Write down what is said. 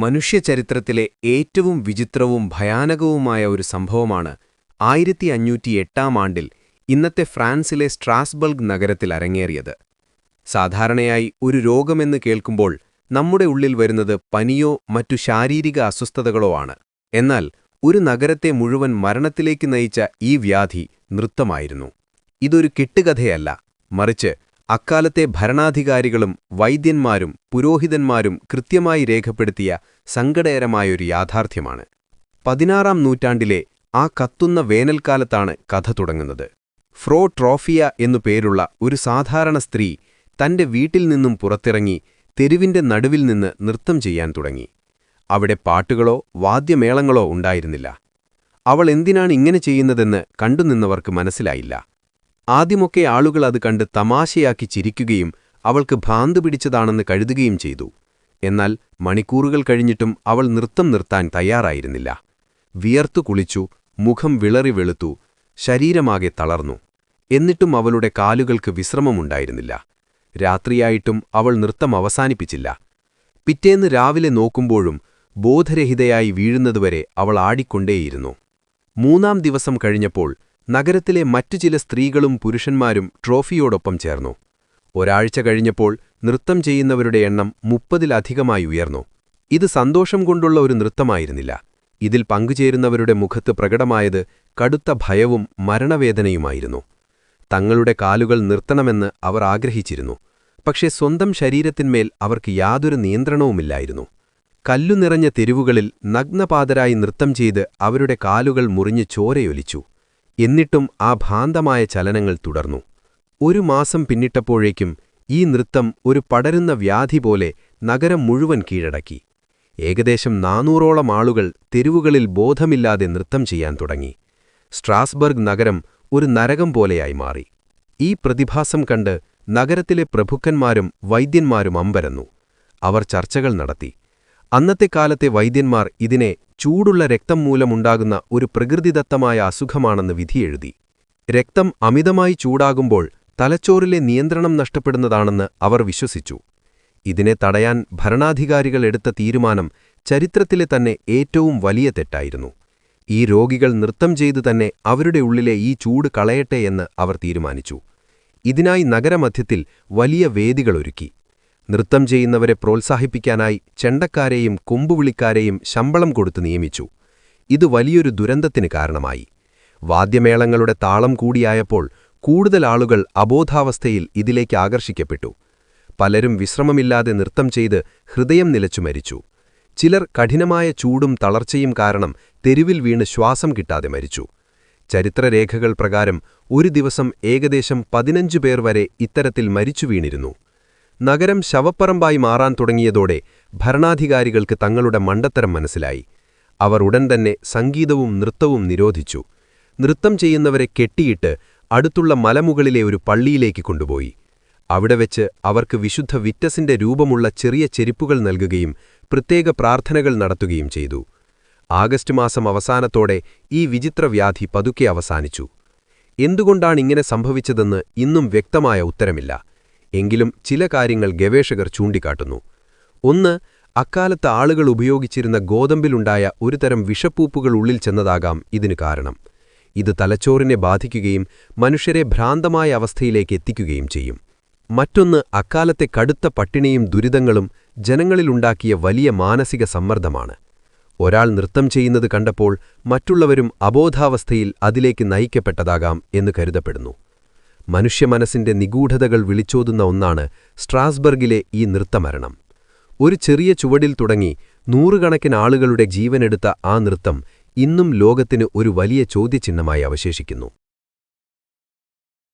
മനുഷ്യചരിത്രത്തിലെ ഏറ്റവും വിചിത്രവും ഭയാനകവുമായ ഒരു സംഭവമാണ് 1508-ാം ആണ്ടിൽ ഇന്നത്തെ ഫ്രാൻസിലെ സ്ട്രാസ്ബർഗ് നഗരത്തിൽ അരങ്ങേറിയത്. സാധാരണയായി ഒരു രോഗമെന്ന് കേൾക്കുമ്പോൾ നമ്മുടെ ഉള്ളിൽ വരുന്നത് പനിയോ മറ്റു ശാരീരിക അസ്വസ്ഥതകളോ ആണ്. എന്നാൽ ഒരു നഗരത്തെ മുഴുവൻ മരണത്തിലേക്ക് നയിച്ച ഈ വ്യാധി നൃത്തമായിരുന്നു. ഇതൊരു കെട്ടുകഥയല്ല, മറിച്ച് അക്കാലത്തെ ഭരണാധികാരികളും വൈദ്യന്മാരും പുരോഹിതന്മാരും കൃത്യമായി രേഖപ്പെടുത്തിയ സങ്കടകരമായൊരു യാഥാർത്ഥ്യമാണ്. 16-ാം നൂറ്റാണ്ടിലെ ആ കത്തുന്ന വേനൽക്കാലത്താണ് കഥ തുടങ്ങുന്നത്. ഫ്രോ ട്രോഫിയ എന്നു പേരുള്ള ഒരു സാധാരണ സ്ത്രീ തന്റെ വീട്ടിൽ നിന്നും പുറത്തിറങ്ങി തെരുവിന്റെ നടുവിൽ നിന്ന് നൃത്തം ചെയ്യാൻ തുടങ്ങി. അവിടെ പാട്ടുകളോ വാദ്യമേളങ്ങളോ ഉണ്ടായിരുന്നില്ല. അവൾ എന്തിനാണ് ഇങ്ങനെ ചെയ്യുന്നതെന്ന് കണ്ടുനിന്നവർക്ക് മനസ്സിലായില്ല. ആദ്യമൊക്കെ ആളുകൾ അത് കണ്ട് തമാശയാക്കി ചിരിക്കുകയും അവൾക്ക് ഭ്രാന്ത് പിടിച്ചതാണെന്ന് കരുതുകയും ചെയ്തു. എന്നാൽ മണിക്കൂറുകൾ കഴിഞ്ഞിട്ടും അവൾ നൃത്തം നിർത്താൻ തയ്യാറായിരുന്നില്ല. വിയർത്തു കുളിച്ചു, മുഖം വിളറി വെളുത്തു, ശരീരമാകെ തളർന്നു. എന്നിട്ടും അവളുടെ കാലുകൾക്ക് വിശ്രമമുണ്ടായിരുന്നില്ല. രാത്രിയായിട്ടും അവൾ നൃത്തം അവസാനിപ്പിച്ചില്ല. പിറ്റേന്ന് രാവിലെ നോക്കുമ്പോഴും ബോധരഹിതയായി വീഴുന്നതുവരെ അവൾ ആടിക്കൊണ്ടേയിരുന്നു. 3-ാം ദിവസം കഴിഞ്ഞപ്പോൾ നഗരത്തിലെ മറ്റു ചില സ്ത്രീകളും പുരുഷന്മാരും ട്രോഫിയോടൊപ്പം ചേർന്നു. ഒരാഴ്ച കഴിഞ്ഞപ്പോൾ നൃത്തം ചെയ്യുന്നവരുടെ എണ്ണം 30-ലധികമായി ഉയർന്നു. ഇത് സന്തോഷം കൊണ്ടുള്ള ഒരു നൃത്തമായിരുന്നില്ല. ഇതിൽ പങ്കുചേരുന്നവരുടെ മുഖത്ത് പ്രകടമായത് കടുത്ത ഭയവും മരണവേദനയുമായിരുന്നു. തങ്ങളുടെ കാലുകൾ നിർത്തണമെന്ന് അവർ ആഗ്രഹിച്ചിരുന്നു. പക്ഷേ സ്വന്തം ശരീരത്തിന്മേൽ അവർക്ക് യാതൊരു നിയന്ത്രണവുമില്ലായിരുന്നു. കല്ലു നിറഞ്ഞ തെരുവുകളിൽ നഗ്നപാതരായി നൃത്തം ചെയ്ത് അവരുടെ കാലുകൾ മുറിഞ്ഞ് ചോരയൊലിച്ചു. എന്നിട്ടും ആ ഭ്രാന്തമായ ചലനങ്ങൾ തുടർന്നു. 1 മാസം പിന്നിട്ടപ്പോഴേക്കും ഈ നൃത്തം ഒരു പടരുന്ന വ്യാധി പോലെ നഗരം മുഴുവൻ കീഴടക്കി. ഏകദേശം 400ഓളം ആളുകൾ തെരുവുകളിൽ ബോധമില്ലാതെ നൃത്തം ചെയ്യാൻ തുടങ്ങി. സ്ട്രാസ്ബർഗ് നഗരം ഒരു നരകം പോലെയായി മാറി. ഈ പ്രതിഭാസം കണ്ട് നഗരത്തിലെ പ്രഭുക്കന്മാരും വൈദ്യന്മാരും അമ്പരന്നു. അവർ ചർച്ചകൾ നടത്തി. അന്നത്തെ കാലത്തെ വൈദ്യന്മാർ ഇതിനെ ചൂടുള്ള രക്തം മൂലമുണ്ടാകുന്ന ഒരു പ്രകൃതിദത്തമായ അസുഖമാണെന്ന് വിധിയെഴുതി. രക്തം അമിതമായി ചൂടാകുമ്പോൾ തലച്ചോറിലെ നിയന്ത്രണം നഷ്ടപ്പെടുന്നതാണെന്ന് അവർ വിശ്വസിച്ചു. ഇതിനെ തടയാൻ ഭരണാധികാരികൾ എടുത്ത തീരുമാനം ചരിത്രത്തിലെ തന്നെ ഏറ്റവും വലിയ തെറ്റായിരുന്നു. ഈ രോഗികൾ നൃത്തം ചെയ്തു തന്നെ അവരുടെ ഉള്ളിലെ ഈ ചൂട് കളയട്ടെ എന്ന് അവർ തീരുമാനിച്ചു. ഇതിനായി നഗരമധ്യത്തിൽ വലിയ വേദികളൊരുക്കി. നൃത്തം ചെയ്യുന്നവരെ പ്രോത്സാഹിപ്പിക്കാനായി ചെണ്ടക്കാരെയും കൊമ്പുവിളിക്കാരെയും ശമ്പളം കൊടുത്ത് നിയമിച്ചു. ഇത് വലിയൊരു ദുരന്തത്തിന് കാരണമായി. വാദ്യമേളങ്ങളുടെ താളം കൂടിയായപ്പോൾ കൂടുതൽ ആളുകൾ അബോധാവസ്ഥയിൽ ഇതിലേക്ക് ആകർഷിക്കപ്പെട്ടു. പലരും വിശ്രമമില്ലാതെ നൃത്തം ചെയ്ത് ഹൃദയം നിലച്ചു മരിച്ചു. ചിലർ കഠിനമായ ചൂടും തളർച്ചയും കാരണം തെരുവിൽ വീണ് ശ്വാസം കിട്ടാതെ മരിച്ചു. ചരിത്രരേഖകൾ പ്രകാരം ഒരു ദിവസം ഏകദേശം 15 പേർ വരെ ഇത്തരത്തിൽ മരിച്ചു വീണിരുന്നു. നഗരം ശവപ്പറമ്പായി മാറാൻ തുടങ്ങിയതോടെ ഭരണാധികാരികൾക്ക് തങ്ങളുടെ മണ്ടത്തരം മനസ്സിലായി. അവർ ഉടൻ തന്നെ സംഗീതവും നൃത്തവും നിരോധിച്ചു. നൃത്തം ചെയ്യുന്നവരെ കെട്ടിയിട്ട് അടുത്തുള്ള മലമുകളിലെ ഒരു പള്ളിയിലേക്ക് കൊണ്ടുപോയി. അവിടെ വെച്ച് അവർക്ക് വിശുദ്ധ വിറ്റസിന്റെ രൂപമുള്ള ചെറിയ ചെരിപ്പുകൾ നൽകുകയും പ്രത്യേക പ്രാർത്ഥനകൾ നടത്തുകയും ചെയ്തു. ആഗസ്റ്റ് മാസം അവസാനത്തോടെ ഈ വിചിത്രവ്യാധി പതുക്കെ അവസാനിച്ചു. എന്തുകൊണ്ടാണിങ്ങനെ സംഭവിച്ചതെന്ന് ഇന്നും വ്യക്തമായ ഉത്തരമില്ല. എങ്കിലും ചില കാര്യങ്ങൾ ഗവേഷകർ ചൂണ്ടിക്കാട്ടുന്നു. 1. അക്കാലത്ത് ആളുകൾ ഉപയോഗിച്ചിരുന്ന ഗോതമ്പിലുണ്ടായ ഒരുതരം വിഷപ്പൂപ്പുകൾ ഉള്ളിൽ ചെന്നതാകാം ഇതിനു കാരണം. ഇത് തലച്ചോറിനെ ബാധിക്കുകയും മനുഷ്യരെ ഭ്രാന്തമായ അവസ്ഥയിലേക്ക് എത്തിക്കുകയും ചെയ്യും. മറ്റൊന്ന് അക്കാലത്തെ കടുത്ത പട്ടിണിയും ദുരിതങ്ങളും ജനങ്ങളിലുണ്ടാക്കിയ വലിയ മാനസിക സമ്മർദ്ദമാണ്. ഒരാൾ നൃത്തം ചെയ്യുന്നത് കണ്ടപ്പോൾ മറ്റുള്ളവരും അബോധാവസ്ഥയിൽ അതിലേക്ക് നയിക്കപ്പെട്ടതാകാം എന്ന് കരുതപ്പെടുന്നു. മനുഷ്യമനസ്സിന്റെ നിഗൂഢതകൾ വിളിച്ചോതുന്ന ഒന്നാണ് സ്ട്രാസ്ബർഗിലെ ഈ നൃത്തമരണം. ഒരു ചെറിയ ചുവടിൽ തുടങ്ങി നൂറുകണക്കിന് ആളുകളുടെ ജീവനെടുത്ത ആ നൃത്തം ഇന്നും ലോകത്തിന് ഒരു വലിയ ചോദ്യചിഹ്നമായി അവശേഷിക്കുന്നു.